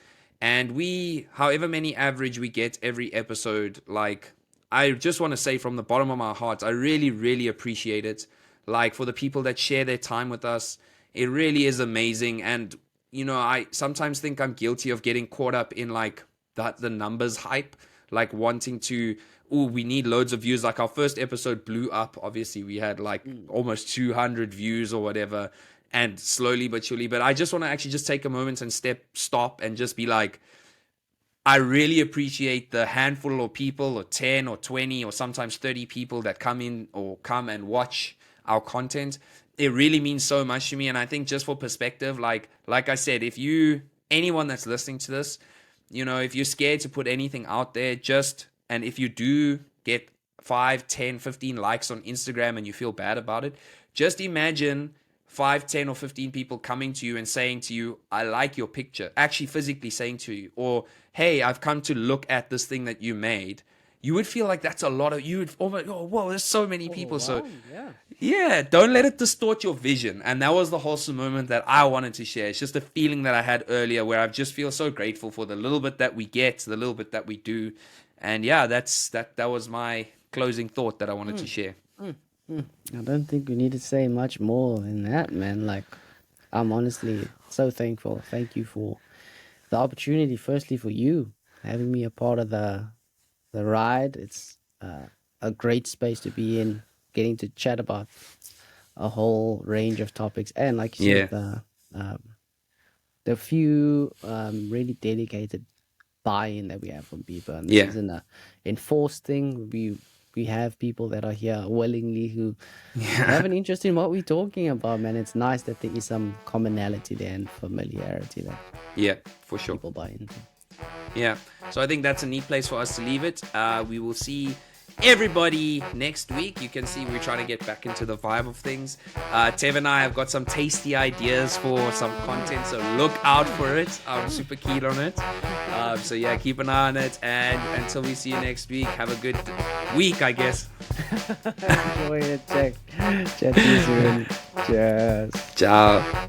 And we, however many average we get every episode, like, I just want to say from the bottom of my heart, I really, really appreciate it. Like, for the people that share their time with us, it really is amazing. And, I sometimes think I'm guilty of getting caught up in like the numbers hype, like wanting to, oh, we need loads of views. Like our first episode blew up. Obviously, we had like almost 200 views or whatever, and slowly but surely. But I just want to actually just take a moment and stop and just be like, I really appreciate the handful of people, or 10 or 20 or sometimes 30 people that come in or come and watch our content. It really means so much to me. And I think, just for perspective, like I said, anyone that's listening to this, if you're scared to put anything out there, and if you do get 5, 10, 15 likes on Instagram and you feel bad about it, just imagine 5, 10, or 15 people coming to you and saying to you, I like your picture, actually physically saying to you, or, hey, I've come to look at this thing that you made. You would feel like that's a lot of, you would almost, oh, whoa, there's so many people. So yeah, don't let it distort your vision. And that was the wholesome moment that I wanted to share. It's just a feeling that I had earlier where I just feel so grateful for the little bit that we get, the little bit that we do. And yeah, that was my closing thought that I wanted to share. I don't think we need to say much more than that, man. Like, I'm honestly so thankful. Thank you for the opportunity, firstly, for you having me a part of the ride. It's a great space to be in, getting to chat about a whole range of topics, and like you Yeah. said, the few really dedicated buy-in that we have from people, and this Yeah. isn't a enforced thing. We have people that are here willingly who have an interest in what we're talking about, man. It's nice that there is some commonality there and familiarity that Yeah, for sure. people buy into. Yeah. So I think that's a neat place for us to leave it. We will see everybody next week. You can see we're trying to get back into the vibe of things. Tev and I have got some tasty ideas for some content, so look out for it. I'm super keen on it. So yeah, keep an eye on it. And until we see you next week, have a good week, I guess. Enjoy it. Check. Chat to you soon. Cheers. Ciao.